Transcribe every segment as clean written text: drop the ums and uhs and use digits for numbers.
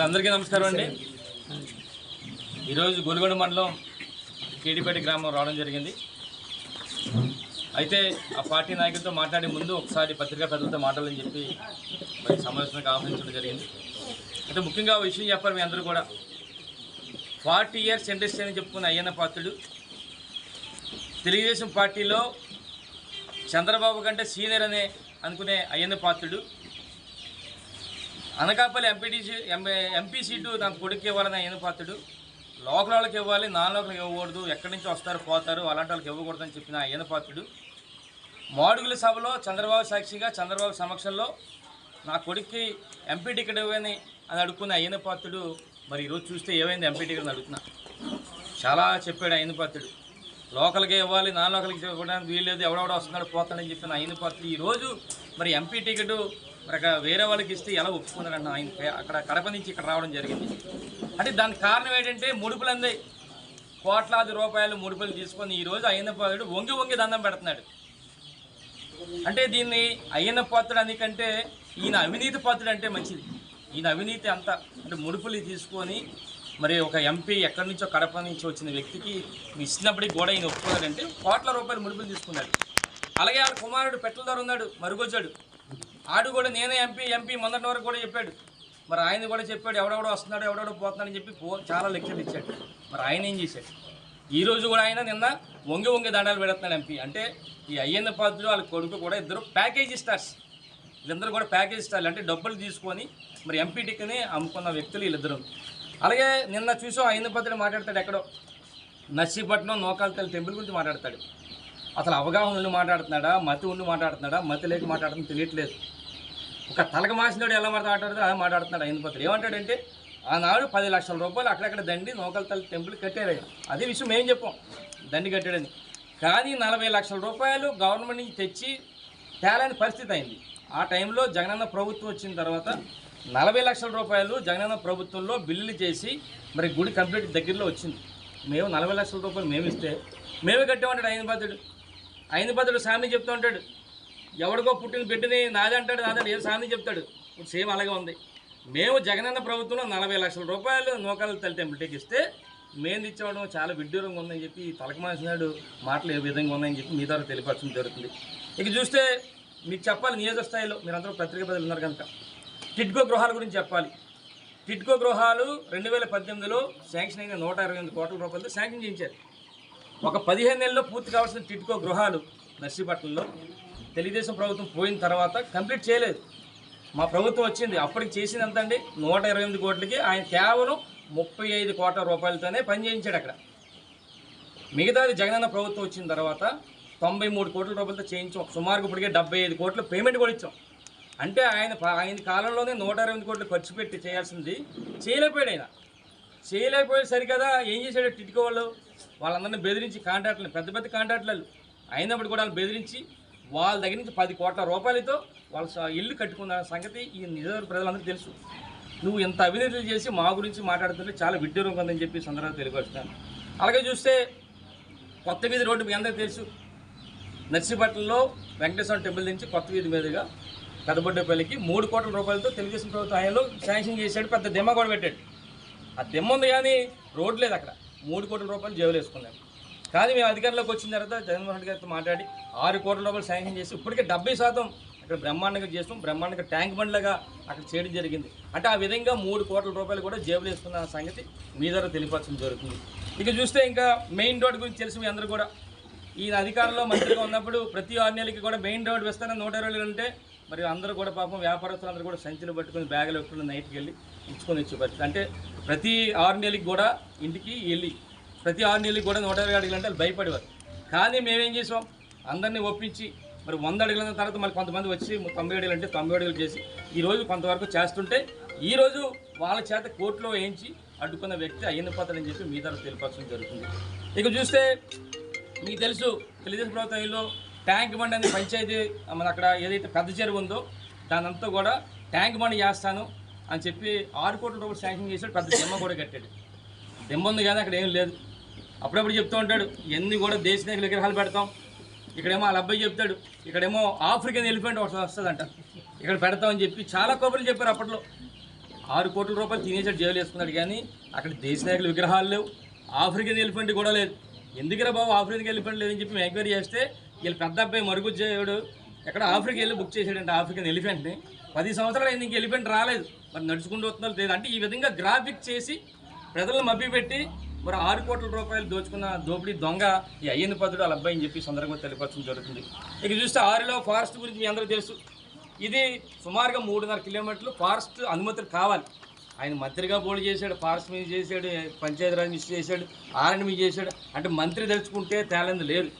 అందరికీ నమస్కారం అండి. ఈరోజు గొలుగొండ మండలం కేడిపేట గ్రామం రావడం జరిగింది. అయితే ఆ పార్టీ నాయకులతో మాట్లాడే ముందు ఒకసారి పత్రికా ప్రజలతో మాట్లాడాలని చెప్పి మరి సమావేశానికి ఆహ్వానించడం జరిగింది. అయితే ముఖ్యంగా విషయం చెప్పారు, మీ అందరూ కూడా 40 years ఇండస్ట్రీ అని చెప్పుకున్న అయ్యన్న పాత్రుడు తెలుగుదేశం పార్టీలో చంద్రబాబు కంటే సీనియర్ అనే అనుకునే అయ్యన్న పాత్రుడు అనకాపల్లి ఎంపీ సీటు నాకు కొడుకు ఇవ్వాలని అయ్యన్న పాత్రుడు లోకల్ వాళ్ళకి ఇవ్వాలి, నాన్ లోకల్కి ఇవ్వకూడదు, ఎక్కడి నుంచి వస్తారు పోతారు అలాంటి వాళ్ళకి ఇవ్వకూడదని చెప్పిన అయ్యన్న పాత్రుడు మాడుగుల సభలో చంద్రబాబు సాక్షిగా చంద్రబాబు సమక్షంలో నా కొడుక్కి ఎంపీ టికెట్ ఇవ్వని అని అడుక్కున్న అయ్యన్న పాత్రుడు మరి ఈరోజు చూస్తే ఏమైంది ఎంపీ టికెట్ అని అడుగుతున్నా. చాలా చెప్పాడు అయ్యన్న పాత్రుడు, లోకల్కే ఇవ్వాలి, నాన్ లోకల్కి ఇవ్వడానికి వీల్లేదు, ఎవడెవడో వస్తున్నాడు పోతాడని చెప్పిన అయ్యన్న పాత్రుడు ఈరోజు మరి ఎంపీ టికెట్ మరి వేరే వాళ్ళకి ఇస్తే ఎలా ఒప్పుకున్నారన్న ఆయన అక్కడ కడప నుంచి ఇక్కడ రావడం జరిగింది. అంటే దానికి కారణం ఏంటంటే ముడుపులందే కోట్లాది రూపాయలు ముడుపులు తీసుకొని ఈరోజు అయ్యన్న పాత్రుడు వంగి వంగి దండం పెడుతున్నాడు. అంటే దీన్ని అయ్యన్న పాత్రుడు అనికంటే ఈయన అవినీతి పాత్రుడు అంటే మంచిది. ఈయన అవినీతి అంతా అంటే ముడుపులు తీసుకొని మరి ఒక ఎంపీ ఎక్కడి నుంచో కడప నుంచి వచ్చిన వ్యక్తికి ఇచ్చినప్పటికి కూడా ఈయన ఒప్పుకున్నాడంటే కోట్ల రూపాయలు ముడుపులు తీసుకున్నాడు. అలాగే ఆడ కుమారుడు పెట్ల ద్వారా ఉన్నాడు, మరుగొచ్చాడు, ఆడు కూడా నేనే ఎంపీ మొన్నటి వరకు కూడా చెప్పాడు. మరి ఆయన కూడా చెప్పాడు ఎవడెవడో వస్తున్నాడు ఎవడెవడో పోతున్నాడని చెప్పి చాలా లెక్చర్లు ఇచ్చాడు. మరి ఆయన ఏం చేశాడు? ఈరోజు కూడా ఆయన నిన్న వంగి వంగి దండాలు పెడుతున్నాడు ఎంపీ. అంటే ఈ అయ్యన్న పాత్రుడు వాళ్ళ కొడుకు కూడా ఇద్దరు ప్యాకేజీ స్టార్స్, వీళ్ళందరూ కూడా ప్యాకేజీ స్టార్లు అంటే డబ్బులు తీసుకొని మరి ఎంపీ టిక్ని అమ్ముకున్న వ్యక్తులు వీళ్ళిద్దరు. అలాగే నిన్న చూసాం అయ్యన్న పాత్రుడు మాట్లాడతాడు ఎక్కడో నర్సీపట్నం నోకాలతల్లి టెంపుల్ గురించి మాట్లాడతాడు. అసలు అవగాహన ఉండి మాట్లాడుతున్నాడా, మతి ఉండి మాట్లాడుతున్నాడా, మతి లేక మాట్లాడుతున్నా తెలియట్లేదు. ఒక తలక మాసినోడు ఎలా మాట్లాడుతుందో అలా మాట్లాడుతున్నాడు అయ్యన్న పాత్రుడు. ఏమంటాడంటే ఆనాడు 10 లక్షల రూపాయలు అక్కడక్కడ దండి నోకాలతల్లి టెంపుల్ కట్టారు. అదే విషయం ఏం చెప్పాం, దండి కట్టాడని. కానీ 40 లక్షల రూపాయలు గవర్నమెంట్ నుంచి తెచ్చి తేలని పరిస్థితి అయింది. ఆ టైంలో జగనన్న ప్రభుత్వం వచ్చిన తర్వాత 40 లక్షల రూపాయలు జగనన్న ప్రభుత్వంలో బిల్లులు చేసి మరి గుడి కంప్లీట్ దగ్గరలో వచ్చింది. మేము 40 లక్షల రూపాయలు మేము ఇస్తే మేమే కట్టామంటాడు అయ్యన్న పాత్రుడు సామి చెప్తూ ఉంటాడు. ఎవడికో పుట్టిన బిడ్డని నాదంటాడు ఏదో సామి చెప్తాడు. ఇప్పుడు సేమ్ అలాగే ఉంది. మేము జగనన్న ప్రభుత్వంలో 40 లక్షల రూపాయలు నోకాలతల్లి టెంపుల్కి ఇస్తే మేము ఇచ్చేవడం చాలా విడ్డూరంగా ఉందని చెప్పి తలకమాసినాడు మాటలు ఏ విధంగా ఉన్నాయని చెప్పి మీ ద్వారా తెలియపరచడం జరుగుతుంది. ఇక చూస్తే మీకు చెప్పాలి, నియోజక స్థాయిలో మీరందరూ పత్రికా ప్రజలు ఉన్నారు కనుక టిడ్కో గృహాల గురించి చెప్పాలి. టిడ్కో గృహాలు 2018లో శాంక్షన్ అయిన 128 కోట్ల రూపాయలతో శాంక్షన్ చేయించారు. ఒక 15 నెలల్లో పూర్తి కావాల్సిన టిడ్కో గృహాలు నర్సీపట్నంలో తెలుగుదేశం ప్రభుత్వం పోయిన తర్వాత కంప్లీట్ చేయలేదు. మా ప్రభుత్వం వచ్చింది, అప్పటికి చేసింది ఎంత అండి 128 కోట్లకి ఆయన కేవలం 35 కోట్ల రూపాయలతోనే పని చేయించాడు అక్కడ. మిగతాది జగనన్న ప్రభుత్వం వచ్చిన తర్వాత 93 కోట్ల రూపాయలతో చేయించాం. సుమారుగా ఇప్పటికే 75 కోట్ల పేమెంట్ కూడా ఇచ్చాం. అంటే ఆయన కాలంలోనే 128 కోట్లు ఖర్చు పెట్టి చేయాల్సింది చేయలేకపోయాడు సరికదా. ఏం చేశాడు టిడ్కో వాళ్ళందరినీ బెదిరించి కాంట్రాక్టులు పెద్ద కాంట్రాక్టులు అయినప్పుడు కూడా వాళ్ళు బెదిరించి వాళ్ళ దగ్గర నుంచి 10 కోట్ల రూపాయలతో వాళ్ళ ఇల్లు కట్టుకున్న సంగతి ఈ నిజవర్గ ప్రజలందరికీ తెలుసు. నువ్వు ఎంత అవినీతులు చేసి మా గురించి మాట్లాడుతుంటే చాలా విడ్డూరంగా ఉందని చెప్పి సందర్భంగా తెలియపరుస్తున్నాను. అలాగే చూస్తే కొత్త వీధి రోడ్డు మీ అందరికీ తెలుసు, నర్సీపట్నంలో వెంకటేశ్వర టెంపుల్ నుంచి కొత్త వీధి మీదుగా పెద్దబొడ్డపల్లికి 3 కోట్ల రూపాయలతో తెలుగుదేశం ప్రభుత్వం ఆయనలో శాంక్షన్ చేశాడు. పెద్ద దెమ్మ కూడా పెట్టాడు. ఆ దెమ్మ ఉంది కానీ రోడ్ లేదు అక్కడ. 3 కోట్ల రూపాయలు జేబులు వేసుకున్నాడు. కానీ మేము అధికారంలోకి వచ్చిన తర్వాత జగన్మోహన్ రెడ్డి గారితో మాట్లాడి 6 కోట్ల రూపాయలు శాంక్షన్ చేసి ఇప్పటికే 70% అక్కడ బ్రహ్మాండంగా చేస్తాం. బ్రహ్మాండంగా ట్యాంక్ బండ్లుగా అక్కడ చేయడం జరిగింది. అంటే ఆ విధంగా 3 కోట్ల రూపాయలు కూడా జేబులు వేసుకున్న సంగతి మీ ద్వారా తెలియపరచడం జరుగుతుంది. ఇక చూస్తే ఇంకా మెయిన్ రోడ్ గురించి తెలిసి మీ అందరూ కూడా ఈయన అధికారంలో మంత్రిగా ఉన్నప్పుడు ప్రతి 6 నెలలకి కూడా మెయిన్ రోడ్ వేస్తారని 120 ఉంటే మరి అందరూ కూడా పాపం వ్యాపారస్తులందరూ కూడా సంచులు పట్టుకొని బ్యాగులు పెట్టుకుని నైట్కి వెళ్ళి ఇచ్చుకొని వచ్చే పరిస్థితి. అంటే ప్రతి 6 నెలలకి కూడా ఇంటికి వెళ్ళి ప్రతి 6 నెలలకి కూడా 120 అడుగులు అంటే భయపడేవారు. కానీ మేమేం చేసాం, అందరినీ ఒప్పించి మరి 100 అడుగుల తర్వాత మళ్ళీ కొంతమంది వచ్చి 90 అడుగులు అంటే 90 అడుగులు చేసి ఈరోజు కొంతవరకు చేస్తుంటే ఈరోజు వాళ్ళ చేత కోర్టులో వేయించి అడ్డుకున్న వ్యక్తి అయ్యన్న పాత్రుడు అని చెప్పి మీ ద్వారా తెలియపరచడం జరుగుతుంది. ఇక చూస్తే మీకు తెలుసు తెలుగుదేశం ప్రభుత్వంలో ట్యాంక్ బండ్ అనేది పంచాయతీ మన అక్కడ ఏదైతే పెద్ద చెరువు ఉందో దానంతా కూడా ట్యాంక్ బండ్ చేస్తాను అని చెప్పి 6 కోట్ల రూపాయలు శాంక్షన్ చేశాడు. పెద్ద దెమ్మ కూడా కట్టాడు. దెమ్మ ఉంది కానీ అక్కడ ఏం లేదు. అప్పుడప్పుడు చెప్తూ ఉంటాడు ఎన్ని కూడా దేశ నాయకుల విగ్రహాలు పెడతాం, ఇక్కడేమో వాళ్ళ అబ్బాయి చెప్తాడు ఇక్కడేమో ఆఫ్రికన్ ఎలిఫెంట్ ఒకటి వస్తుందంట ఇక్కడ పెడతామని చెప్పి చాలా కబుర్లు చెప్పారు అప్పట్లో. 6 కోట్ల రూపాయలు తినేసాడు, జైలు వేసుకున్నాడు. కానీ అక్కడ దేశ నాయకుల విగ్రహాలు లేవు, ఆఫ్రికన్ ఎలిఫెంట్ కూడా లేదు. ఎందుకురా బాబు ఆఫ్రికన్ ఎలిఫెంట్ లేదని చెప్పి మేము ఎంక్వైరీ చేస్తే వీళ్ళు పెద్ద అబ్బాయి మరుగుజ్జేయుడు ఎక్కడ ఆఫ్రికా వెళ్ళి బుక్ చేసాడంటే ఆఫ్రికన్ ఎలిఫెంట్ని. 10 సంవత్సరాలు అయింది, ఇంక ఎలిఫెంట్ రాలేదు. మరి నడుచుకుంటూ వస్తున్నారు లేదు అంటే ఈ విధంగా గ్రాఫిక్ చేసి ప్రజలను మభ్యపెట్టి మరి 6 కోట్ల రూపాయలు దోచుకున్న దోపిడీ దొంగ ఈ అయ్యన్న పాత్రుడు వాళ్ళ అబ్బాయి అని చెప్పి సందర్భంగా తెలియపరచడం జరుగుతుంది. ఇక చూస్తే ఆరులో ఫారెస్ట్ గురించి మీ అందరూ తెలుసు. ఇది సుమారుగా 3.5 కిలోమీటర్లు ఫారెస్ట్ అనుమతులు కావాలి. ఆయన మంత్రిగా పోటీ చేశాడు, ఫారెస్ట్ మీద చేశాడు, పంచాయతీరాజ్ మినిస్టర్ చేశాడు, ఆర్ఎండ్బి చేశాడు. అంటే మంత్రి తెలుసుకుంటే తేలంది లేదు.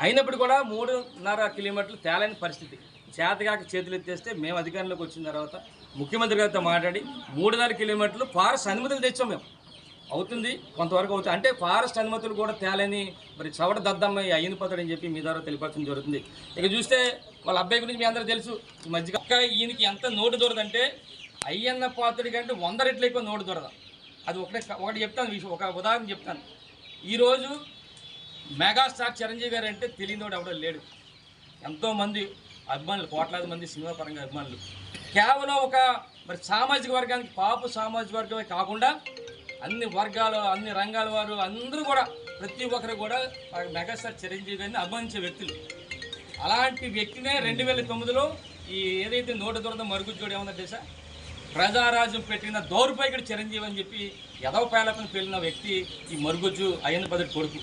అయినప్పుడు కూడా 3.5 కిలోమీటర్లు తేలని పరిస్థితి. చేతగాక చేతులు ఎత్తేస్తే మేము అధికారంలోకి వచ్చిన తర్వాత ముఖ్యమంత్రి గారితో మాట్లాడి 3.5 కిలోమీటర్లు ఫారెస్ట్ అనుమతులు తెచ్చాం. మేము అవుతుంది, కొంతవరకు అవుతుంది. అంటే ఫారెస్ట్ అనుమతులు కూడా తేలని మరి చవట దద్దమ్మ అయ్యన పాత్రుడు అని చెప్పి మీ ద్వారా తెలియపరచడం జరుగుతుంది. ఇక చూస్తే వాళ్ళ అబ్బాయి గురించి మీ అందరూ తెలుసు. ఈ మధ్య ఈయనకి ఎంత నోటు దొరదంటే అయ్యన్న పాత్రుడి కంటే 100 రెట్లు ఎక్కువ నోటు దొరద. అది ఒకటి చెప్తాను, ఒక ఉదాహరణ చెప్తాను. ఈరోజు మెగాస్టార్ చిరంజీవి గారు అంటే తెలియనివాడు ఎవడో లేడు. ఎంతోమంది అభిమానులు, కోట్లాది మంది సినిమా పరంగా అభిమానులు. కేవలం ఒక మరి సామాజిక వర్గానికి పాపు సామాజిక వర్గమే కాకుండా అన్ని వర్గాలు, అన్ని రంగాల వారు అందరూ కూడా ప్రతి ఒక్కరు కూడా మెగాస్టార్ చిరంజీవి గారిని అభిమానించే వ్యక్తులు. అలాంటి వ్యక్తినే 2009లో ఈ ఏదైతే నోటు దొరద మరుగుజ్జోడు ఏమన్నా తెలుసా, ప్రజారాజ్యం పెట్టిన దౌర్భాగ్యుడు చిరంజీవి అని చెప్పి ఎదవ పేలపని పేలిన వ్యక్తి ఈ మరుగుజ్జు అయ్యన్న పాత్రుడి కొడుకు.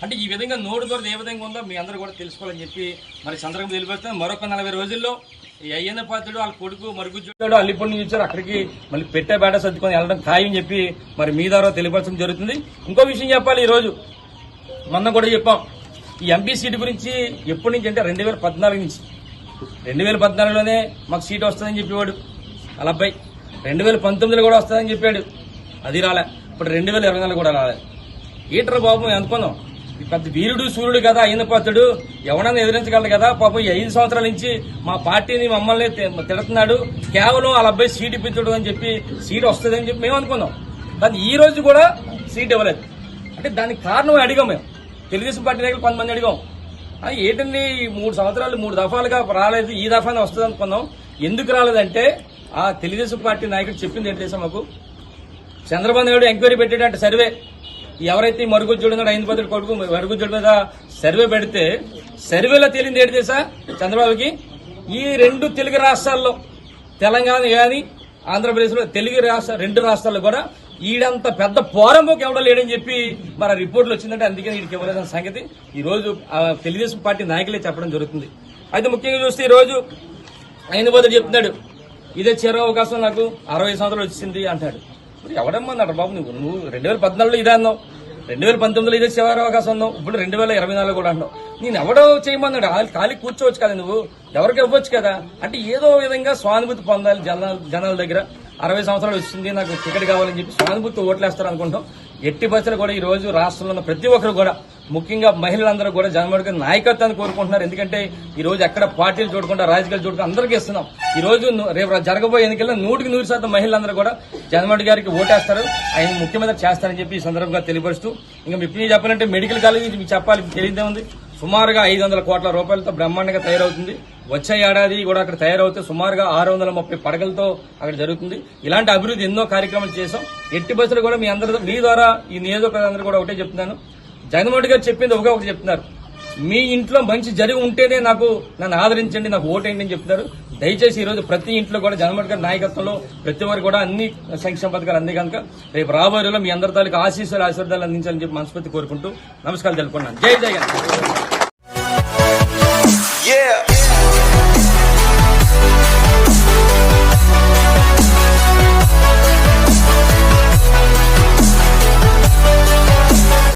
అంటే ఈ విధంగా నోటు దొరద ఏ విధంగా ఉందో మీ అందరూ కూడా తెలుసుకోవాలని చెప్పి మరి సందర్భం తెలియపరుస్తాను. మరొక 40 రోజుల్లో ఈ అయ్యన్న పాత్రుడు వాళ్ళ కొడుకు మరుగుజ్జోడు అల్లిపొడి నుంచి వచ్చారు, అక్కడికి మళ్ళీ పెట్టే బేట సర్దుకొని వెళ్ళడం ఖాయం చెప్పి మరి మీ ద్వారా తెలియపరచడం జరుగుతుంది. ఇంకో విషయం చెప్పాలి. ఈరోజు మొన్న కూడా చెప్పాం, ఈ ఎంపీ సీటు గురించి ఎప్పటి నుంచి అంటే 2014 నుంచి. 2014లోనే మాకు సీటు వస్తుందని చెప్పేవాడు వాళ్ళ అబ్బాయి. 2019లో కూడా వస్తుందని చెప్పాడు, అది రాలే. ఇప్పుడు 2024 కూడా రాలే. ఏటర్ బాబు అనుకున్నాం, పెద్ద వీరుడు సూర్యుడు కదా అయ్యన్న పాత్రుడు, ఎవడన్నా ఎదిరించగలడు కదా. పాపం ఈ 5 సంవత్సరాల నుంచి మా పార్టీని మమ్మల్ని తిడుతున్నాడు, కేవలం వాళ్ళ అబ్బాయి సీటు ఇప్పించడు అని చెప్పి సీటు వస్తుందని చెప్పి మేము అనుకున్నాం. కానీ ఈ రోజు కూడా సీట్ ఇవ్వలేదు. అంటే దానికి కారణం అడిగాం మేము, తెలుగుదేశం పార్టీ నాయకులు కొంతమంది అడిగాం. ఏంటండి 3 సంవత్సరాలు 3 దఫాలుగా రాలేదు, ఈ దఫానే వస్తుంది అనుకున్నాం. ఎందుకు రాలేదంటే ఆ తెలుగుదేశం పార్టీ నాయకుడు చెప్పింది ఏంటి తెలుసా మాకు, చంద్రబాబు నాయుడు ఎంక్వైరీ పెట్టాడంటే సర్వే, ఎవరైతే మరుగుజ్జోడు ఉన్నాడో అయ్యన్న పాత్రుడి కొడుకు మరుగుజ్జోడు మీద సర్వే పెడితే సర్వేలో తేలింది ఏంటి తెలుసా చంద్రబాబుకి, ఈ 2 తెలుగు రాష్ట్రాల్లో తెలంగాణ కానీ ఆంధ్రప్రదేశ్లో తెలుగు రాష్ట్ర 2 రాష్ట్రాల్లో కూడా ఈడంత పెద్ద పోరంబోకి ఎవడో లేడని చెప్పి మన రిపోర్ట్లు వచ్చిందంటే అందుకని వీడికి ఇవ్వలేదన్న సంగతి ఈ రోజు తెలుగుదేశం పార్టీ నాయకులే చెప్పడం జరుగుతుంది. అయితే ముఖ్యంగా చూస్తే ఈ రోజు అయ్యన్న పాత్రుడు చెప్తున్నాడు, ఇదే చివరి అవకాశం నాకు 60 సంవత్సరాలు వచ్చింది అంటాడు. ఎవడమ్మన్నాడు బాబు నువ్వు 2014లో ఇదే అన్నావు, 2019లో ఇదే చివరి అవకాశం అన్నావు, ఇప్పుడు 2024 కూడా అన్నావు. నేను ఎవడో చేయమన్నాడు, ఖాళీ కూర్చోవచ్చు కదా, నువ్వు ఎవరికి ఇవ్వచ్చు కదా. అంటే ఏదో విధంగా స్వానుభూతి పొందాలి జనాల దగ్గర. 60 సంవత్సరాలు వచ్చింది నాకు టికెట్ కావాలని చెప్పి స్వానుభూతి ఓట్లేస్తారు అనుకుంటాం. ఎట్టి పరిస్థితులు కూడా ఈ రోజు రాష్ట్రంలో ఉన్న ప్రతి ఒక్కరు కూడా, ముఖ్యంగా మహిళలందరూ కూడా జగన్మోహన్ గారి నాయకత్వాన్ని కోరుకుంటున్నారు. ఎందుకంటే ఈ రోజు ఎక్కడ పార్టీలు చూడకుండా రాజకీయాలు చూడకుండా అందరికీ ఇస్తున్నాం. ఈ రోజు రేపు జరగబోయే ఎన్నికల్లో 100% మహిళలందరూ కూడా జగన్మోహన్ గారికి ఓటేస్తారు, ఆయన ముఖ్యమంత్రి చేస్తారని చెప్పి ఈ సందర్భంగా తెలియపరుస్తూ, ఇంకా ఇప్పుడు చెప్పాలంటే మెడికల్ కాలేజీ మీకు చెప్పాలి, తెలియదే ఉంది. సుమారుగా 500 కోట్ల రూపాయలతో బ్రహ్మాండంగా తయారవుతుంది. వచ్చే ఏడాది కూడా అక్కడ తయారవుతే సుమారుగా 630 పడగలతో అక్కడ జరుగుతుంది. ఇలాంటి అభివృద్ధి ఎన్నో కార్యక్రమాలు చేశాం. ఎట్టి బస్సులు కూడా మీ ద్వారా ఈ నియోజకవర్గందరూ కూడా ఒకటే చెప్తున్నాను, జగన్మోహన్ గారు చెప్పింది ఒకటి చెప్తున్నారు, మీ ఇంట్లో మంచి జరిగి ఉంటేనే నన్ను ఆదరించండి, నాకు ఓటేయండి అని చెప్తున్నారు. దయచేసి ఈ రోజు ప్రతి ఇంట్లో కూడా జగన్మోహన్ గారి నాయకత్వంలో ప్రతి ఒక్కరు కూడా అన్ని సంక్షేమ పథకాలు అందే కనుక రేపు రాబోయే రోజుల్లో మీ అందరి తాలూకు ఆశీర్వాదాలు అందించాలని చెప్పి మనస్ఫూర్తి కోరుకుంటూ నమస్కారాలు తెలుపుకున్నాను. జై జగన్.